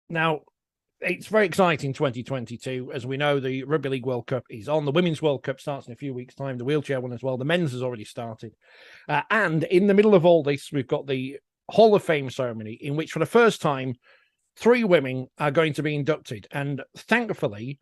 Now, it's very exciting 2022. As we know, the Rugby League World Cup is on. The Women's World Cup starts in a few weeks' time. The wheelchair one as well. The men's has already started. And in the middle of all this, we've got the Hall of Fame ceremony in which, for the first time, 3 women are going to be inducted. And thankfully,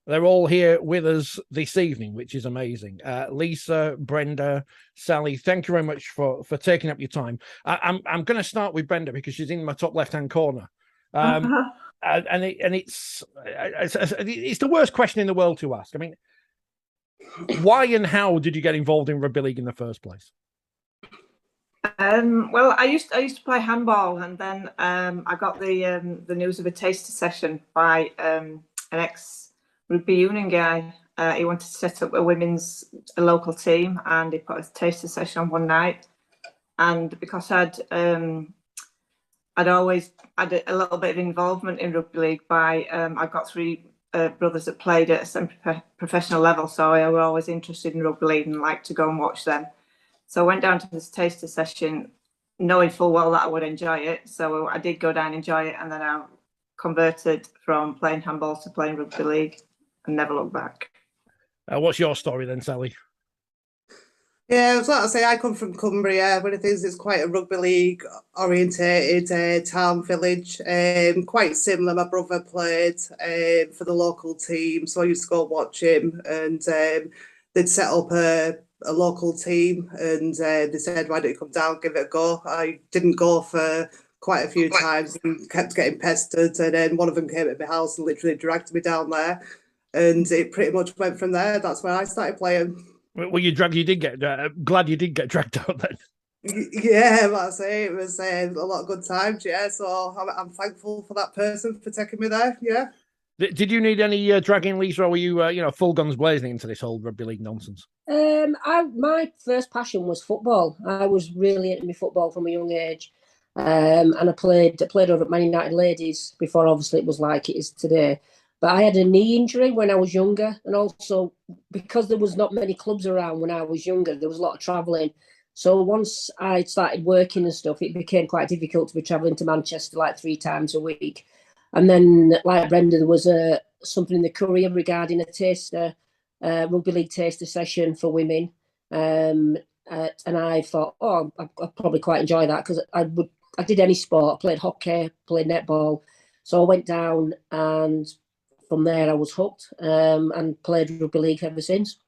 they're all here with us this evening, which is amazing. Lisa, Brenda, Sally, thank you very much for taking up your time. I'm going to start with Brenda because she's in my top left-hand corner. And it's the worst question in the world to ask. I mean, why and how did you get involved in rugby league in the first place? Well, I used to play handball, and then I got the news of a taster session by an ex-rugby union guy. He wanted to set up a local team, and he put a taster session on one night. And because I'd always had a little bit of involvement in rugby league I've got 3 brothers that played at a semi-professional level, so I was always interested in rugby league and liked to go and watch them. So I went down to this taster session knowing full well that I would enjoy it. So I did go down and enjoy it, and then I converted from playing handball to playing rugby league and never looked back. What's your story then, Sally? Yeah, I was like to say, I come from Cumbria. One of the things is quite a rugby league orientated town village. Quite similar. My brother played for the local team, so I used to go watch him. And they'd set up a local team, and they said, "Why don't you come down, give it a go?" I didn't go for quite a few times and kept getting pestered. And then one of them came to my house and literally dragged me down there, and it pretty much went from there. That's when I started playing. Well, you did get glad you did get dragged out then. Yeah, like I say, it was a lot of good times. Yeah, so I'm thankful for that person for taking me there. Yeah. Did you need any dragging, Lisa, or were you full guns blazing into this whole rugby league nonsense? My first passion was football. I was really into my football from a young age, and I played over at Man United Ladies before, obviously, it was like it is today. But I had a knee injury when I was younger, and also because there was not many clubs around when I was younger, there was a lot of travelling. So once I started working and stuff, it became quite difficult to be travelling to Manchester like 3 times a week. And then, like Brenda, there was something in the Courier regarding a rugby league taster session for women. And I thought, I'd probably quite enjoy that because I did any sport. I played hockey, played netball. So I went down, and from there I was hooked and played rugby league ever since.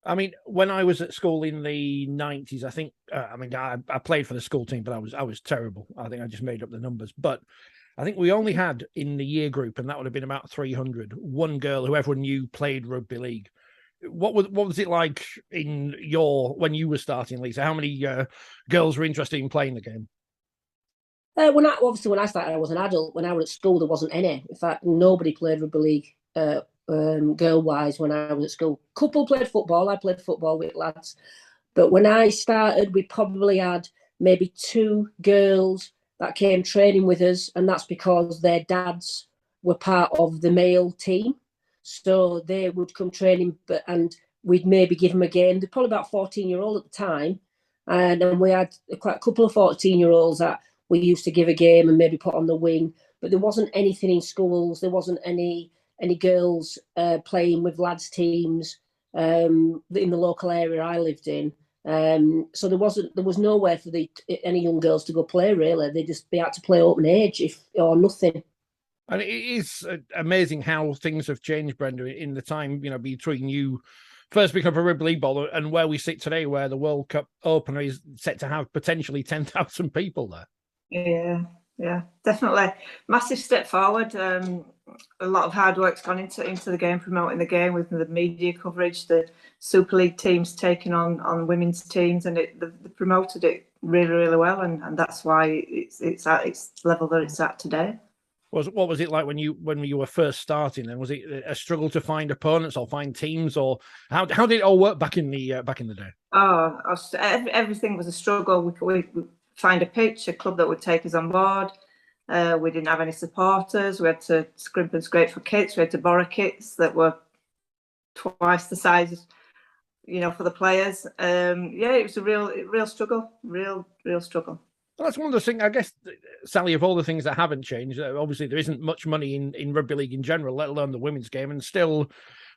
I mean, when I was at school in the 90s, I think, I played for the school team, but I was terrible. I think I just made up the numbers. But I think we only had in the year group, and that would have been about 300, one girl who everyone knew played rugby league. What was it like when you were starting, Lisa? How many girls were interested in playing the game? When I started, I was an adult. When I was at school, there wasn't any. In fact, nobody played rugby league girl-wise when I was at school. Couple played football. I played football with lads. But when I started, we probably had maybe 2 girls that came training with us, and that's because their dads were part of the male team. So they would come training, and we'd maybe give them a game. They're probably about 14-year-old at the time. And then we had quite a couple of 14-year-olds that we used to give a game and maybe put on the wing. But there wasn't anything in schools. There wasn't any girls playing with lads teams in the local area I lived in. So there was nowhere for any young girls to go play, really. They had to play open age or nothing. And it is amazing how things have changed, Brenda, in the time, between you first becoming a rugby league ball and where we sit today, where the World Cup opener is set to have potentially 10,000 people there. Yeah, definitely. Massive step forward. A lot of hard work's gone into the game, promoting the game with the media coverage, the Super League teams taking on women's teams, and they promoted it really, really well, and that's why it's at its level that it's at today. What was it like when you were first starting? And was it a struggle to find opponents or find teams, or how did it all work back in the day? Everything was a struggle. We find a pitch, a club that would take us on board. We didn't have any supporters. We had to scrimp and scrape for kits. We had to borrow kits that were twice the size, for the players. It was a real struggle, real struggle. Well, that's one of the things, I guess, Sally, of all the things that haven't changed, obviously there isn't much money in rugby league in general, let alone the women's game. And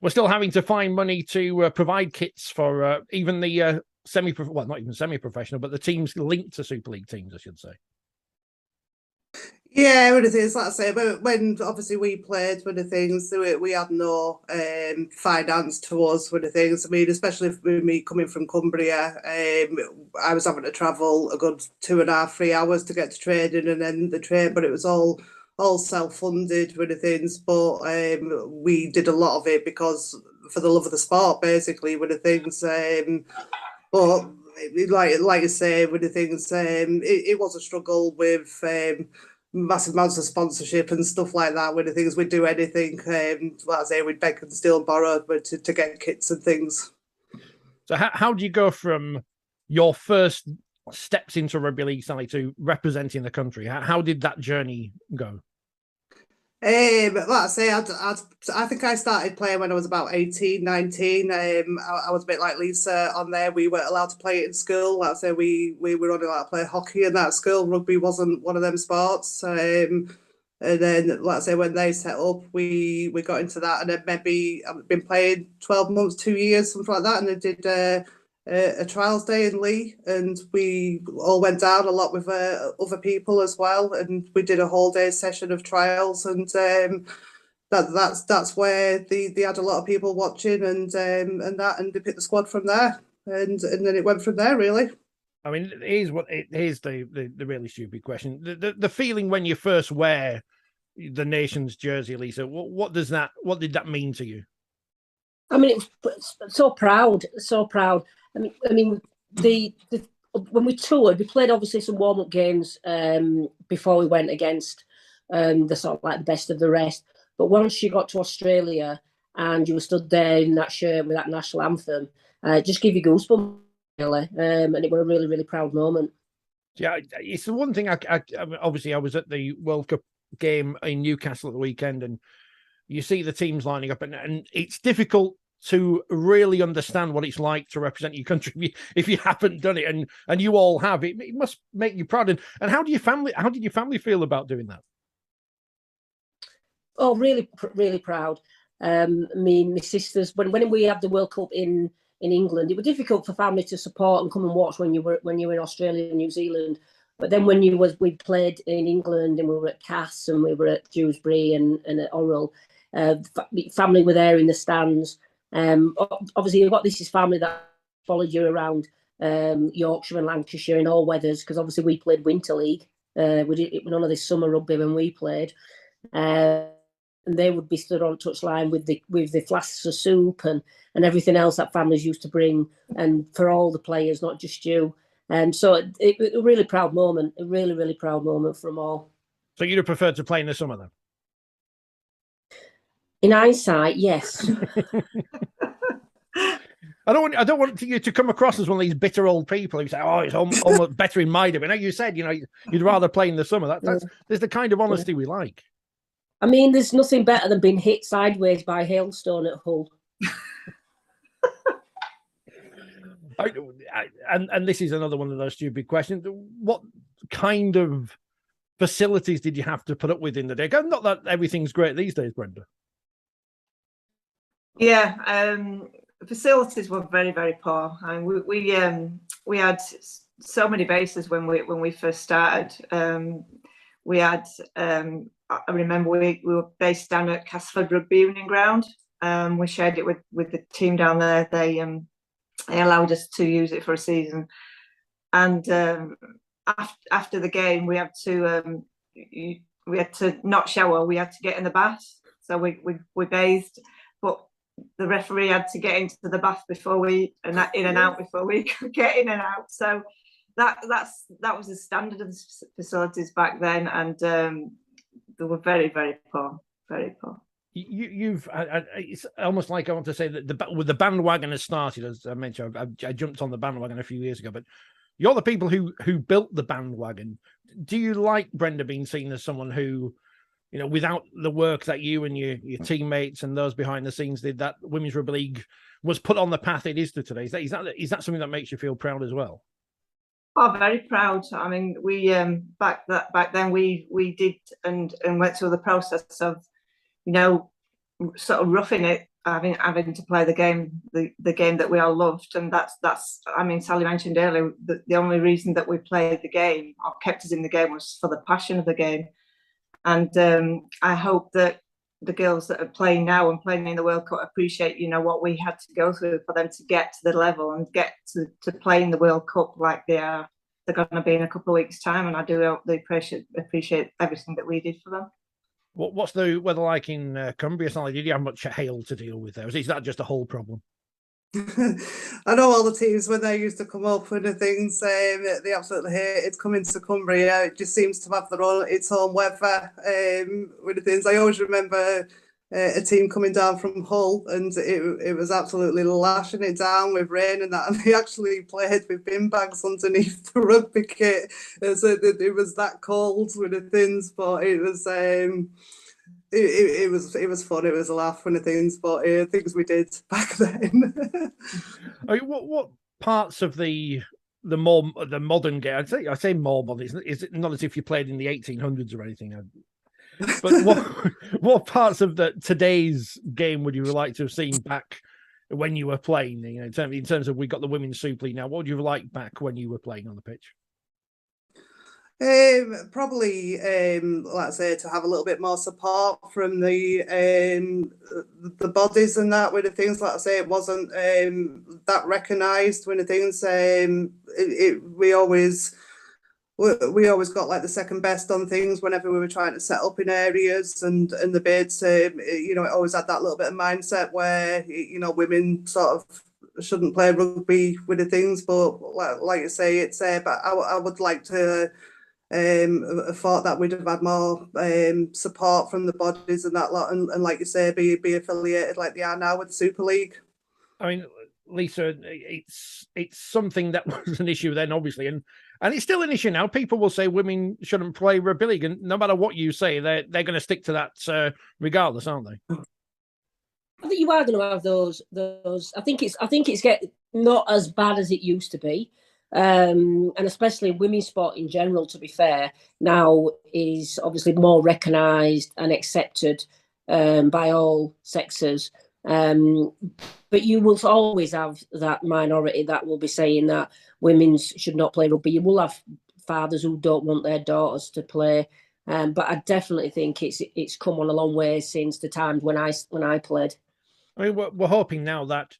we're still having to find money to provide kits for even the not even semi-professional, but the teams linked to Super League teams, I should say. Yeah, one of the things, like I say, but when obviously we played, one of the things, we had no finance towards one of the things. I mean, especially with me coming from Cumbria, I was having to travel a good 2.5, 3 hours to get to training and then the train, but it was all self-funded, one of the things. But we did a lot of it because for the love of the sport, basically, one of the things. But like you say, one of the things, it was a struggle with massive amounts of sponsorship and stuff like that. One of the things, we'd do anything, like I say, we'd beg and steal and borrow but to get kits and things. So how do you go from your first steps into rugby league, Sally, to representing the country? How did that journey go? Like I say, I think I started playing when I was about 18, 19. I was a bit like Lisa on there. We weren't allowed to play it in school. Like I say, we were only allowed to play hockey in that school. Rugby wasn't one of them sports. And then, like I say, when they set up, we got into that. And then maybe I've been playing 12 months, 2 years, something like that. And I did a trials day in Lee, and we all went down a lot with other people as well, and we did a whole day session of trials, and that's where they had a lot of people watching, and they picked the squad from there, and then it went from there, really. I mean, here's the really stupid question: the feeling when you first wear the nation's jersey, Lisa. What did that mean to you? I mean, it was so proud, so proud. I mean, when we toured, we played obviously some warm-up games before we went against the sort of like the best of the rest. But once you got to Australia and you were stood there in that shirt with that national anthem, just give you goosebumps, really. And it was a really, really proud moment. Yeah, it's the one thing. Obviously, I was at the World Cup game in Newcastle at the weekend, and you see the teams lining up, and it's difficult to really understand what it's like to represent your country if you haven't done it, and you all have. It must make you proud. And how did your family feel about doing that? Oh, really, really proud. I mean, my sisters, when we had the World Cup in England, it was difficult for family to support and come and watch when you were in Australia and New Zealand. But then when we played in England, and we were at Cass and we were at Dewsbury and at Orrell, family were there in the stands. Obviously, you've got this family that followed you around Yorkshire and Lancashire in all weathers, because obviously we played Winter League. It was none of this summer rugby when we played. And they would be stood on touchline with the flasks of soup and everything else that families used to bring, and for all the players, not just you. So it was a really proud moment, a really, really proud moment for them all. So you'd have preferred to play in the summer, then? In hindsight, yes. I don't want you to come across as one of these bitter old people who say, "Oh, it's almost better in my day." But you said, you'd rather play in the summer. There's the kind of honesty we like. I mean, there's nothing better than being hit sideways by hailstone at Hull. And this is another one of those stupid questions. What kind of facilities did you have to put up with in the day? Not that everything's great these days, Brenda. Yeah, facilities were very, very poor. I mean, we had so many bases when we first started. We had I remember we were based down at Castleford Rugby Union Ground. We shared it with the team down there. They allowed us to use it for a season, and after the game we had to not shower. We had to get in the bath, so we bathed, but the referee had to get into the bath before in and out before we could get in and out. So that was the standard of the facilities back then, and they were very, very poor, very poor. It's almost like I want to say that with the bandwagon has started, as I mentioned. I jumped on the bandwagon a few years ago, but you're the people who built the bandwagon. Do you like Brenda being seen as someone who, without the work that you and your teammates and those behind the scenes did, that Women's Rugby League was put on the path it is to today? Is that something that makes you feel proud as well? Oh, very proud. I mean, we back then we did and went through the process of, you know, sort of roughing it, having to play the game that we all loved, and that's. I mean, Sally mentioned earlier that the only reason that we played the game or kept us in the game was for the passion of the game, and I hope that the girls that are playing now and playing in the World Cup appreciate, you know, what we had to go through for them to get to the level and get to play in the World Cup like they're going to be in a couple of weeks' time. And I do hope they appreciate everything that we did for them. What's the weather like in Cumbria? Sally, did you have much hail to deal with there? Is that just a whole problem? I know all the teams when they used to come up and the things, they absolutely hated coming to Cumbria. It just seems to have its own weather with the things. I always remember a team coming down from Hull, and it was absolutely lashing it down with rain and that, and they actually played with bin bags underneath the rugby kit. So it was that cold with the things, but it was. It was fun. It was a laugh when the things, but things we did back then. I mean, what parts of the modern game? I say more modern. Is it not as if you played in the 1800s or anything? But what parts of today's game would you like to have seen back when you were playing? You know, in terms of we got the women's Super League now. What would you like back when you were playing on the pitch? Probably, like I say, to have a little bit more support from the bodies and that with the things. Like I say, it wasn't that recognised when the things. We always got like the second best on things whenever we were trying to set up in areas and the bids. You know, it always had that little bit of mindset where, you know, women sort of shouldn't play rugby with the things. But like you say, it's but I would like to. I thought that we'd have had more support from the bodies and that lot, and like you say, be affiliated like they are now with the Super League. I mean, Lisa, it's something that was an issue then, obviously, and it's still an issue now. People will say women shouldn't play rugby league, and no matter what you say, they're going to stick to that regardless, aren't they? I think you are going to have those. I think it's get not as bad as it used to be. And especially women's sport in general, to be fair, now is obviously more recognised and accepted by all sexes. But you will always have that minority that will be saying that women should not play rugby. You will have fathers who don't want their daughters to play. But I definitely think it's come on a long way since the times when I played. I mean, we're hoping now that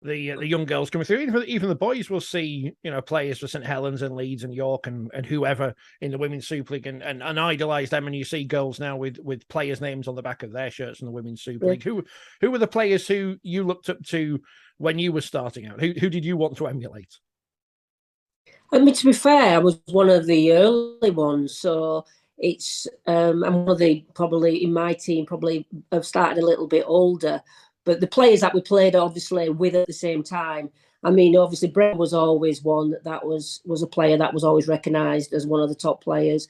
the young girls coming through, even the boys will see, you know, players for St Helens and Leeds and York and whoever in the Women's Super League and idolise them. And you see girls now with players' names on the back of their shirts in the Women's Super League. Who were the players who you looked up to when you were starting out? Who did you want to emulate? I mean, to be fair, I was one of the early ones, so it's I'm one of the probably in my team probably have started a little bit older. But the players that we played obviously with at the same time, I mean, obviously Brenda was always one that was a player that was always recognised as one of the top players.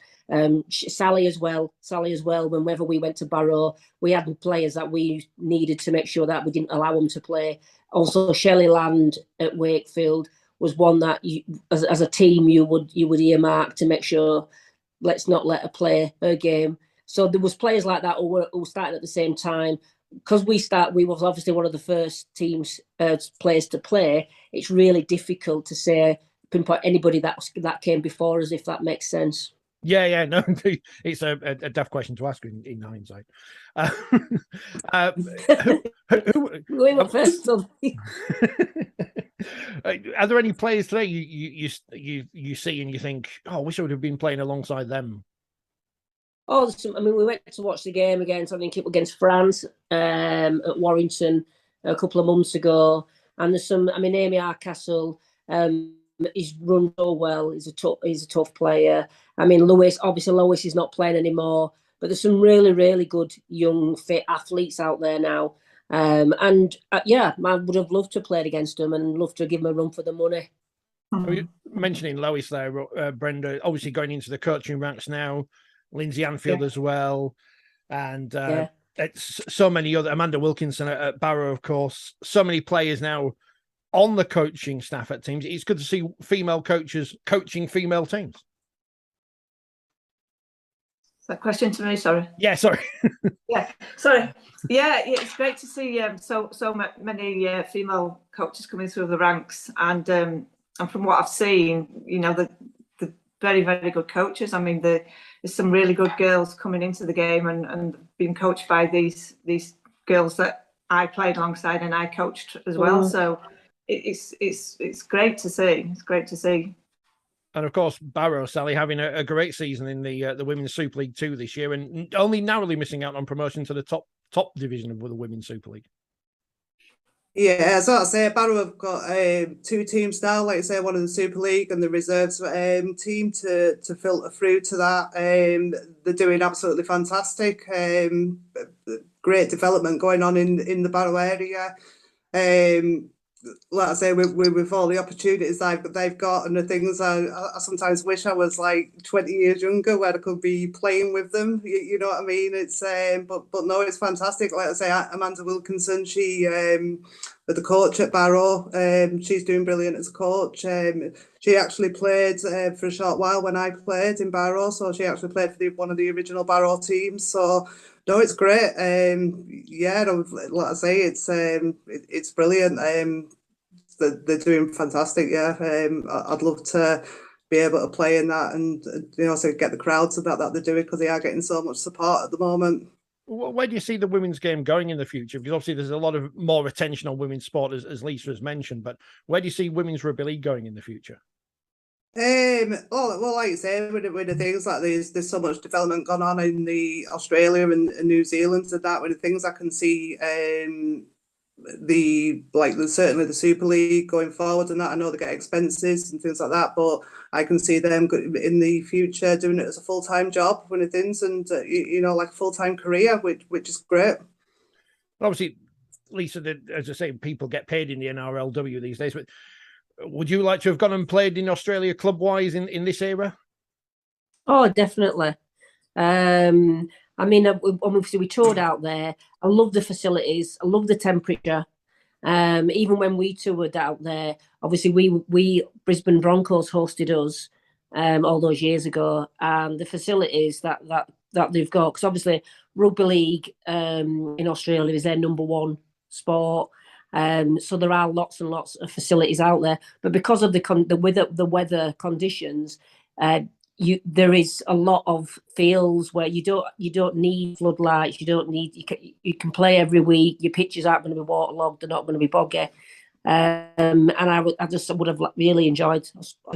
Sally as well. Whenever we went to Barrow, we had players that we needed to make sure that we didn't allow them to play. Also, Shelley Land at Wakefield was one that you, as a team, you would earmark to make sure let's not let her play her game. So there was players like that who started at the same time. Because we was obviously one of the first teams players to play. It's really difficult to say pinpoint anybody that came before us, if that makes sense. Yeah, no, it's a daft question to ask in hindsight. We were first. Are there any players today you see and you think, oh, I wish I would have been playing alongside them? Oh, I mean, we went to watch the game against, I think it was against France at Warrington a couple of months ago. And there's some, I mean, Amy Hardcastle, he's run so well. He's a tough player. I mean, Lewis is not playing anymore, but there's some really, really good young, fit athletes out there now. Yeah, I would have loved to play against them and loved to give them a run for the money. Mentioning Lois there, Brenda, obviously going into the coaching ranks now. Lindsay Anfield as well, and it's so many other, Amanda Wilkinson at Barrow, of course. So many players now on the coaching staff at teams, it's good to see female coaches coaching female teams. Is that question to me? Sorry. Yeah, sorry. Yeah, sorry. Yeah, it's great to see so many female coaches coming through the ranks, and from what I've seen, you know, the very, very good coaches. I mean, there's some really good girls coming into the game and being coached by these girls that I played alongside and I coached as well. So it's great to see. It's great to see. And of course, Barrow, Sally, having a great season in the Women's Super League 2 this year, and only narrowly missing out on promotion to the top division of the Women's Super League. Yeah, so I say Barrow have got 2 teams now, like I say, one in the Super League and the reserves team to filter through to that. They're doing absolutely fantastic. Great development going on in the Barrow area. Like I say, with all the opportunities they've got and the things, I sometimes wish I was like 20 years younger where I could be playing with them. You know what I mean? It's but no, it's fantastic. Like I say, Amanda Wilkinson, she with the coach at Barrow, she's doing brilliant as a coach. She actually played for a short while when I played in Barrow, so she actually played for one of the original Barrow teams. So no, it's great. Yeah, like I say, it's brilliant. They're doing fantastic. Yeah, I'd love to be able to play in that and so get the crowds and that they're doing, because they are getting so much support at the moment. Where do you see the women's game going in the future? Because obviously there's a lot of more attention on women's sport, as Lisa has mentioned, but where do you see women's rugby league going in the future? Well, like you say, with the things like there's so much development going on in the Australia and New Zealand and that, with the things I can see, certainly the Super League going forward and that. I know they get expenses and things like that, but I can see them in the future doing it as a full-time job when it things, and like a full-time career, which is great. Obviously, Lisa, as I say, people get paid in the NRLW these days, but would you like to have gone and played in Australia club-wise in this era? Oh, definitely. I mean, obviously we toured out there. I love the facilities. I love the temperature. Even when we toured out there, obviously we Brisbane Broncos hosted us all those years ago, and the facilities that they've got, because obviously rugby league in Australia is their number one sport. So there are lots and lots of facilities out there, but because of the weather conditions, there is a lot of fields where you don't need floodlights. You can play every week. Your pitches aren't going to be waterlogged. They're not going to be boggy. And I just would have really enjoyed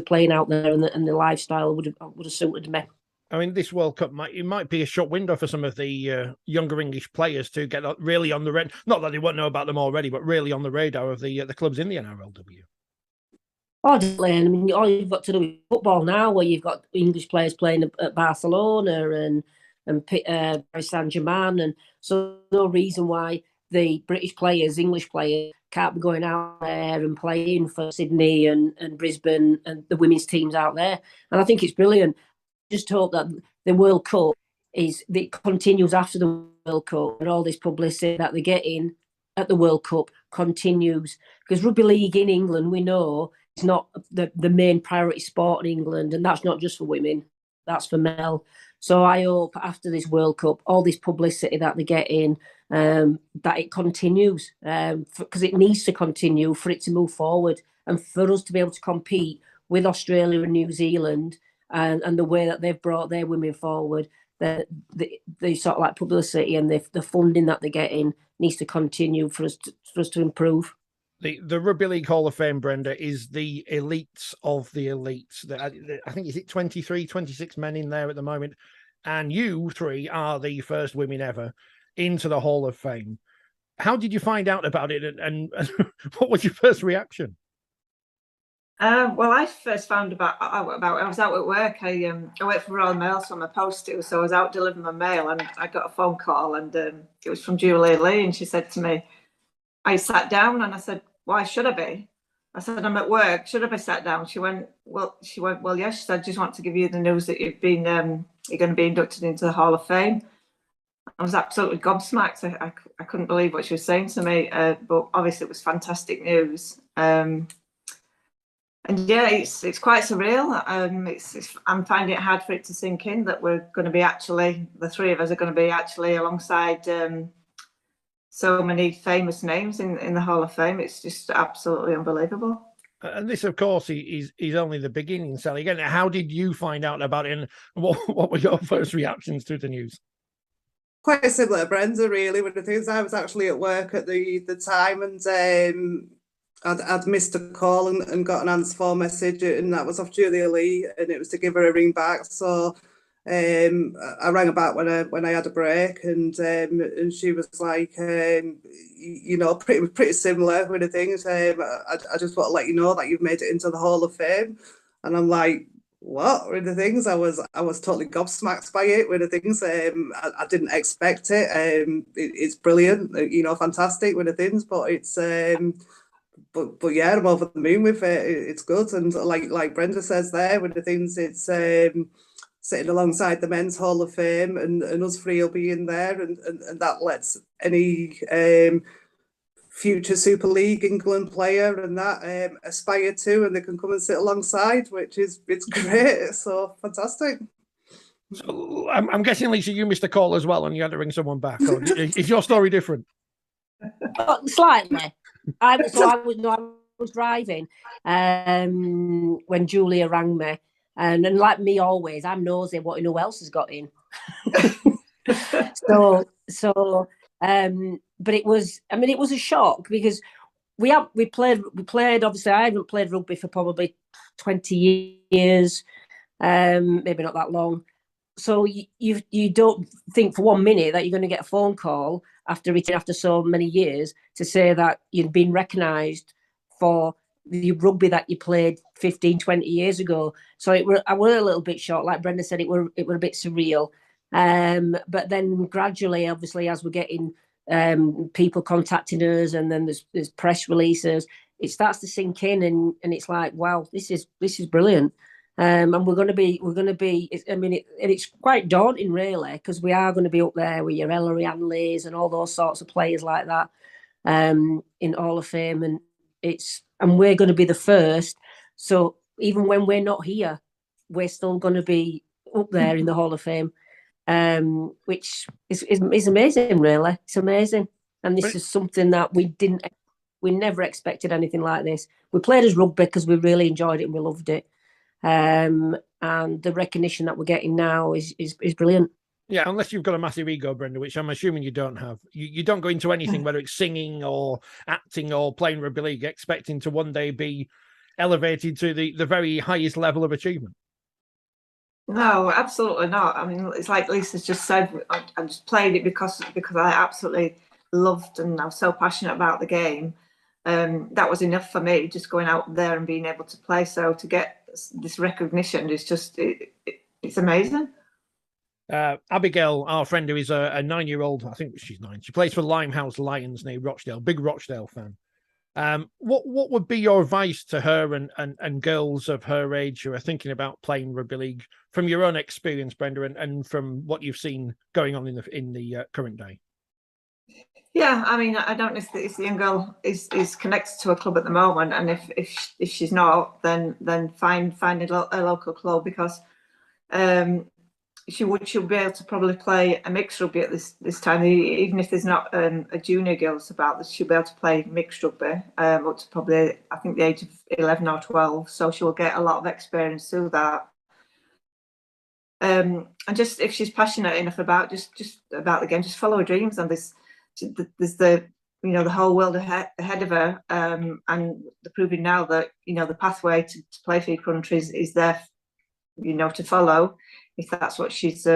playing out there, and the lifestyle would have suited me. I mean, this World Cup might be a short window for some of the younger English players to get really on the radar. Not that they won't know about them already, but really on the radar of the clubs in the NRLW. Oh, definitely. I mean, all you've got to do is football now, where you've got English players playing at Barcelona and Paris Saint-Germain, and so no reason why the British players, English players, can't be going out there and playing for Sydney and Brisbane and the women's teams out there. And I think it's brilliant. Just hope that the World Cup it continues after the World Cup, and all this publicity that they're getting at the World Cup continues, because rugby league in England, we know, is not the main priority sport in England, and that's not just for women, that's for male. So I hope after this World Cup, all this publicity that they're getting, that it continues, because it needs to continue for it to move forward, and for us to be able to compete with Australia and New Zealand, and the way that they've brought their women forward, the sort of like publicity and the funding that they're getting needs to continue for us to improve. The Rugby League Hall of Fame, Brenda, is the elites of the elites. I think, is it 23, 26 men in there at the moment? And you three are the first women ever into the Hall of Fame. How did you find out about it, and what was your first reaction? Well, I first found about I was out at work. I work for Royal Mail, so I'm a postie. So I was out delivering my mail, and I got a phone call, and it was from Julie Lee, and she said to me, I sat down, and I said, why should I be? I said, I'm at work. Should I be sat down? She went, well, yes. She said, I just want to give you the news that you're going to be inducted into the Hall of Fame. I was absolutely gobsmacked. I couldn't believe what she was saying to me, but obviously it was fantastic news. And yeah, it's quite surreal. I'm finding it hard for it to sink in that we're going to be the three of us are going to be actually alongside so many famous names in the Hall of Fame. It's just absolutely unbelievable. And this, of course, is only the beginning, Sally. Again, how did you find out about it, and what were your first reactions to the news? Quite similar to Brenda, really. One of the things, I was actually at work at the time, and I'd missed a call and got an answer phone message, and that was off Julia Lee, and it was to give her a ring back. So I rang her back when I had a break, and she was like, pretty similar with the things. I just want to let you know that you've made it into the Hall of Fame, and I'm like, what? With the things, I was totally gobsmacked by it. With the things, I didn't expect it. It's brilliant, fantastic with the things, but it's. But yeah, I'm over the moon with it. It's good, and like Brenda says there, with the things, it's sitting alongside the Men's Hall of Fame, and us three will be in there, and that lets any future Super League England player and that aspire to, and they can come and sit alongside, it's great. So fantastic. So I'm guessing, Lisa, you missed a call as well, and you had to ring someone back. Or is your story different? Slightly. I was driving when Julia rang me, and like me always, I'm nosy what who else has got in. But it was a shock, because we played. Obviously, I haven't played rugby for probably 20 years, maybe not that long. So you don't think for 1 minute that you're going to get a phone call after so many years to say that you've been recognised for the rugby that you played 15, 20 years ago. So I was a little bit shocked. Like Brenda said, it were a bit surreal. But then gradually, obviously, as we're getting people contacting us, and then there's press releases, it starts to sink in, and it's like, wow, this is brilliant. And we're going to be. It's quite daunting, really, because we are going to be up there with your Ellery Hanleys and all those sorts of players like that in Hall of Fame, and we're going to be the first. So even when we're not here, we're still going to be up there in the Hall of Fame, which is amazing, really. It's amazing, and this is something that we never expected anything like this. We played as rugby because we really enjoyed it and we loved it. And the recognition that we're getting now is brilliant. Yeah, unless you've got a massive ego, Brenda, which I'm assuming you don't have. You don't go into anything, whether it's singing or acting or playing rugby league, expecting to one day be elevated to the very highest level of achievement. No, absolutely not. I mean, it's like Lisa's just said, I just played it because I absolutely loved, and I was so passionate about the game. That was enough for me, just going out there and being able to play. So to get this recognition is just, it's amazing. Abigail, our friend, who is a 9-year-old, I think she's 9. She plays for Limehouse Lions near Rochdale, big Rochdale fan. What would be your advice to her and girls of her age who are thinking about playing rugby league, from your own experience, Brenda, and from what you've seen going on in the current day? Yeah, I mean, I don't know if the young girl is connected to a club at the moment, and if she's not, then find a local club, because she'll be able to probably play a mixed rugby at this time, even if there's not a junior girls about. She'll be able to play mixed rugby up to probably, I think, the age of 11 or 12. So she'll get a lot of experience through that. And just, if she's passionate enough about just about the game, just follow her dreams. And there's the whole world ahead of her, and they're proving now that the pathway to play for your country is there, to follow, if that's what she's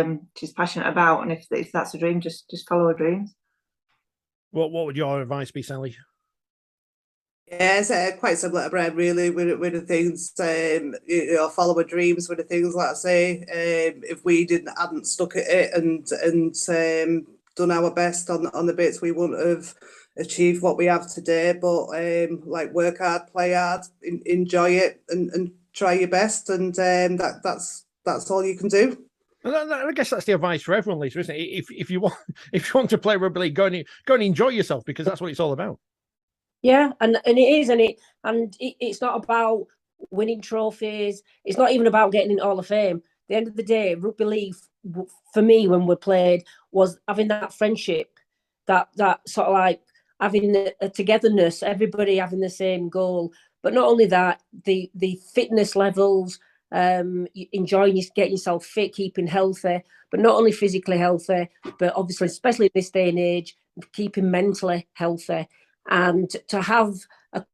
passionate about, and if that's a dream, just follow her dreams. What would your advice be, Sally? Yeah, it's quite similar to Brad, really, with the things, follow our dreams with the things, like I say. If we hadn't stuck at it and done our best on the bits, we wouldn't have achieved what we have today. But work hard, play hard, enjoy it, and try your best, and that's all you can do. I guess that's the advice for everyone, Lisa, isn't it? If you want to play rugby league, go and enjoy yourself, because that's what it's all about. Yeah, and it is, it's not about winning trophies. It's not even about getting in Hall of Fame. At the end of the day, rugby league for me when we played was having that friendship, that sort of like having a togetherness, everybody having the same goal. But not only that, the fitness levels, enjoying getting yourself fit, keeping healthy, but not only physically healthy, but obviously, especially in this day and age, keeping mentally healthy. And to have a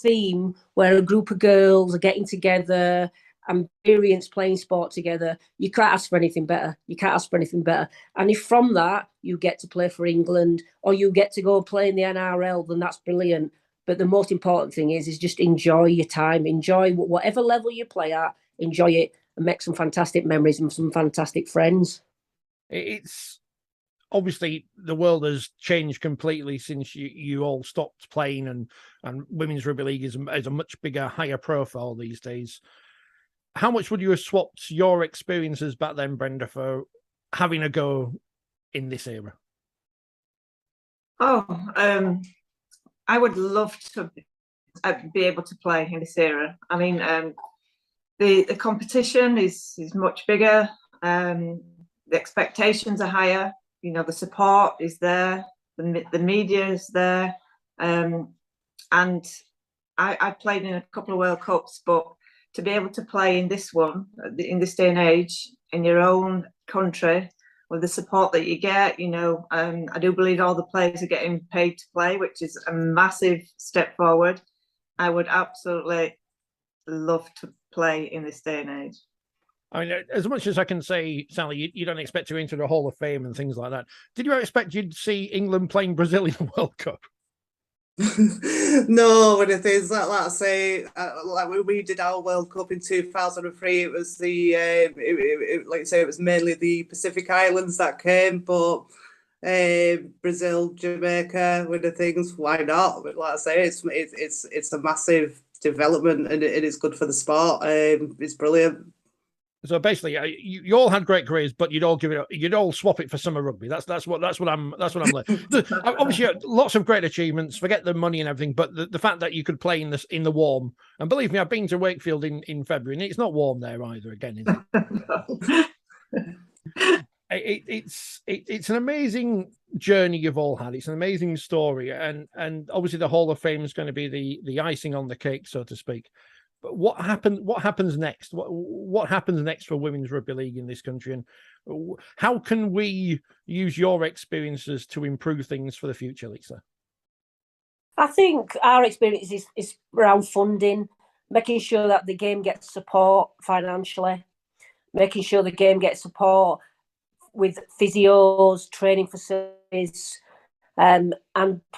theme where a group of girls are getting together, experience playing sport together, you can't ask for anything better. You can't ask for anything better. And if from that you get to play for England or you get to go play in the NRL, then that's brilliant. But the most important thing is just enjoy your time, enjoy whatever level you play at, enjoy it and make some fantastic memories and some fantastic friends. It's obviously the world has changed completely since you all stopped playing, and women's rugby league is a much bigger, higher profile these days. How much would you have swapped your experiences back then, Brenda, for having a go in this era? I would love to be able to play in this era. I mean, the competition is much bigger. The expectations are higher. You know, the support is there. The media is there. And I played in a couple of World Cups, but to be able to play in this one, in this day and age, in your own country, with the support that you get, you know, I do believe all the players are getting paid to play, which is a massive step forward. I would absolutely love to play in this day and age. I mean, as much as I can say, Sally, you don't expect to enter the Hall of Fame and things like that. Did you expect you'd see England playing Brazil in the World Cup? No, but it is like I say, like when we did our World Cup in 2003, it was like I say, it was mainly the Pacific Islands that came, but Brazil, Jamaica, with the things, why not? But like I say, it's a massive development and it is good for the sport. It's brilliant. So basically, you all had great careers, but you'd all swap it for summer rugby. That's what I'm like. Obviously, lots of great achievements. Forget the money and everything, but the fact that you could play in the warm, and believe me, I've been to Wakefield in February, and it's not warm there either. Again, is it? It's an amazing journey you've all had. It's an amazing story, and obviously the Hall of Fame is going to be the icing on the cake, so to speak. But what happens next? What happens next for women's rugby league in this country, and how can we use your experiences to improve things for the future, Lisa? I think our experience is around funding, making sure that the game gets support financially, making sure the game gets support with physios, training facilities, and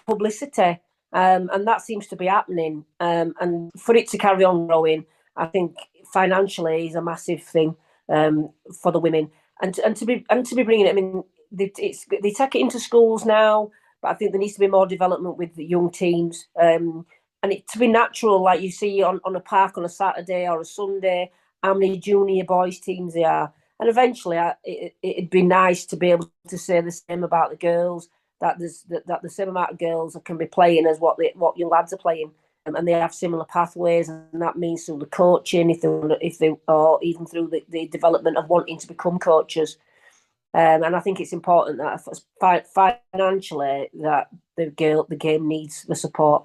publicity. And that seems to be happening. And for it to carry on growing, I think financially is a massive thing for the women. And to be bringing it, I mean, they take it into schools now, but I think there needs to be more development with the young teams. And it to be natural, like you see on a park on a Saturday or a Sunday, how many junior boys teams there are. And eventually, it'd be nice to be able to say the same about the girls. That the same amount of girls can be playing as what young lads are playing, and they have similar pathways, and that means through the coaching, if they or even through the development of wanting to become coaches. And I think it's important that financially that the game needs the support.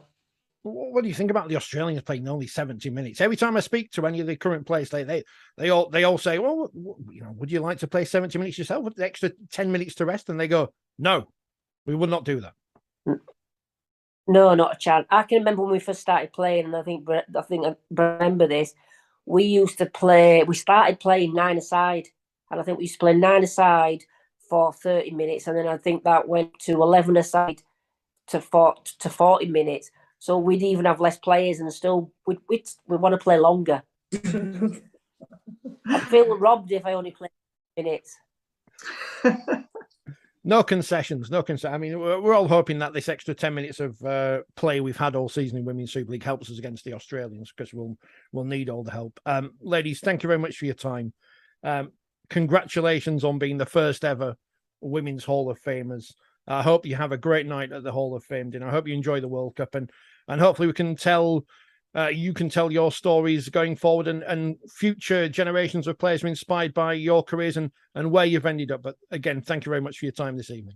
What do you think about the Australians playing only 70 minutes? Every time I speak to any of the current players, they all say, "Well, you know, would you like to play 70 minutes yourself with the extra 10 minutes to rest?" And they go, "No. We would not do that." No, not a chance. I can remember when we first started playing, and I think I remember this. We used to play. We started playing 9-a-side, and I think we used to play 9-a-side for 30 minutes, and then I think that went to 11-a-side to 40 minutes. So we'd even have less players, and still we want to play longer. I feel robbed if I only play minutes. No concessions. I mean, we're all hoping that this extra 10 minutes of play we've had all season in Women's Super League helps us against the Australians, because we'll need all the help. Ladies, thank you very much for your time. Congratulations on being the first ever Women's Hall of Famers. I hope you have a great night at the Hall of Fame dinner. I hope you enjoy the World Cup, and hopefully we can tell. You can tell your stories going forward, and future generations of players are inspired by your careers and where you've ended up. But again, thank you very much for your time this evening.